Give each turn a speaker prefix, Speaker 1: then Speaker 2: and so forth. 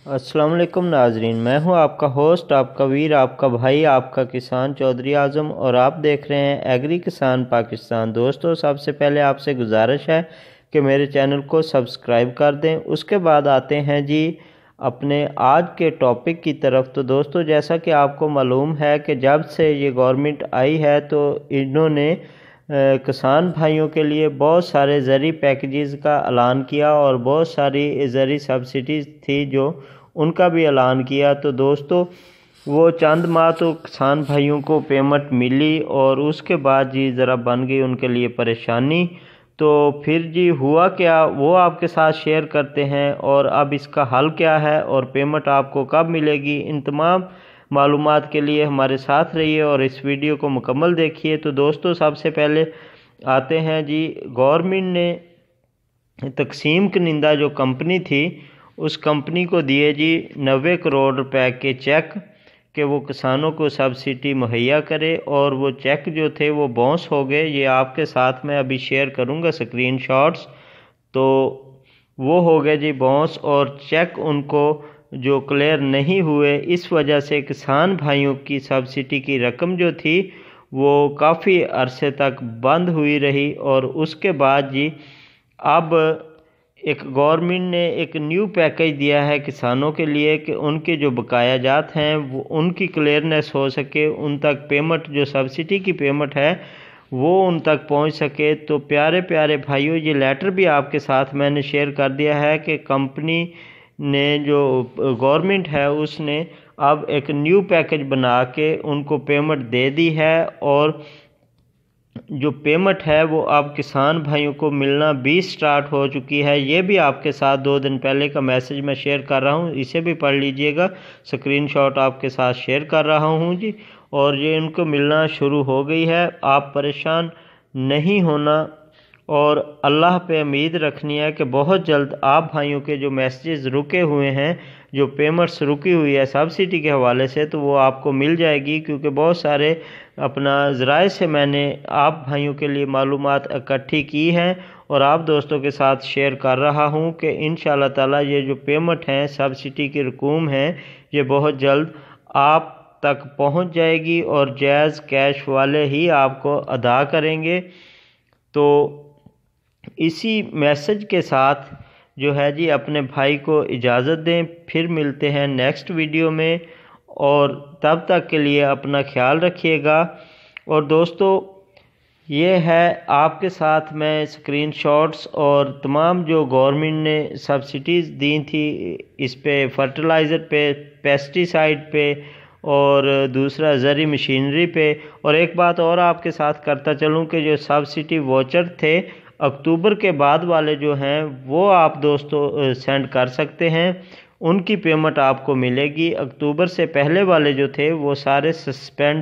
Speaker 1: अस्सलाम वालेकुम नाजरीन, मैं हूं आपका होस्ट, आपका वीर, आपका भाई, आपका किसान चौधरी आज़म और आप देख रहे हैं एग्री किसान पाकिस्तान। दोस्तों, सबसे पहले आपसे गुजारिश है कि मेरे चैनल को सब्सक्राइब कर दें। उसके बाद आते हैं जी अपने आज के टॉपिक की तरफ। तो दोस्तों, जैसा कि आपको मालूम है कि जब से ये गवर्नमेंट आई है तो इन्होंने किसान भाइयों के लिए बहुत सारे ज़री पैकेजेस का ऐलान किया और बहुत सारी ज़री सब्सिडीज़ थी जो उनका भी ऐलान किया। तो दोस्तों, वो चंद माह तो किसान भाइयों को पेमेंट मिली और उसके बाद जी ज़रा बन गई उनके लिए परेशानी। तो फिर जी हुआ क्या, वो आपके साथ शेयर करते हैं और अब इसका हल क्या है और पेमेंट आपको कब मिलेगी। इन तमाम मालूमात के लिए हमारे साथ रहिए और इस वीडियो को मुकम्मल देखिए। तो दोस्तों, सबसे पहले आते हैं जी, गवर्नमेंट ने तकसीम कनिंदा जो कंपनी थी उस कंपनी को दिए जी 90 करोड़ रुपए के चेक कि वो किसानों को सब्सिडी मुहैया करे, और वो चेक जो थे वो बाउंस हो गए। ये आपके साथ मैं अभी शेयर करूंगा स्क्रीनशॉट्स। तो वो हो गए जी बाउंस और चेक उनको जो क्लियर नहीं हुए, इस वजह से किसान भाइयों की सब्सिडी की रकम जो थी वो काफ़ी अरसे तक बंद हुई रही। और उसके बाद जी अब एक गवर्नमेंट ने एक न्यू पैकेज दिया है किसानों के लिए कि उनके जो बकाया जात हैं वो उनकी क्लियरनेस हो सके, उन तक पेमेंट जो सब्सिडी की पेमेंट है वो उन तक पहुंच सके। तो प्यारे प्यारे भाइयों, ये लेटर भी आपके साथ मैंने शेयर कर दिया है कि कंपनी ने जो गवर्नमेंट है उसने अब एक न्यू पैकेज बना के उनको पेमेंट दे दी है, और जो पेमेंट है वो अब किसान भाइयों को मिलना भी स्टार्ट हो चुकी है। ये भी आपके साथ 2 दिन पहले का मैसेज मैं शेयर कर रहा हूँ, इसे भी पढ़ लीजिएगा। स्क्रीनशॉट आपके साथ शेयर कर रहा हूँ जी। और ये इनको मिलना शुरू हो गई है। आप परेशान नहीं होना और अल्लाह पे उम्मीद रखनी है कि बहुत जल्द आप भाइयों के जो मैसेजेस रुके हुए हैं, जो पेमेंट्स रुकी हुई है सब्सिडी के हवाले से, तो वो आपको मिल जाएगी। क्योंकि बहुत सारे अपना ज़राए से मैंने आप भाइयों के लिए मालूमात इकट्ठी की हैं और आप दोस्तों के साथ शेयर कर रहा हूं कि इंशाअल्लाह ताला ये जो पेमेंट हैं सब्सिडी की रकूम है ये बहुत जल्द आप तक पहुंच जाएगी और जायज़ कैश वाले ही आपको अदा करेंगे। तो इसी मैसेज के साथ जो है जी अपने भाई को इजाज़त दें, फिर मिलते हैं नेक्स्ट वीडियो में, और तब तक के लिए अपना ख्याल रखिएगा। और दोस्तों, ये है आपके साथ मैं स्क्रीनशॉट्स और तमाम जो गवर्नमेंट ने सब्सिडीज़ दी थी इस पे, फर्टिलाइज़र पे, पेस्टिसाइड पे और दूसरा ज़री मशीनरी पे। और एक बात और आपके साथ करता चलूँ कि जो सब्सिडी वाउचर थे अक्टूबर के बाद वाले जो हैं वो आप दोस्तों सेंड कर सकते हैं, उनकी पेमेंट आपको मिलेगी। अक्टूबर से पहले वाले जो थे वो सारे सस्पेंड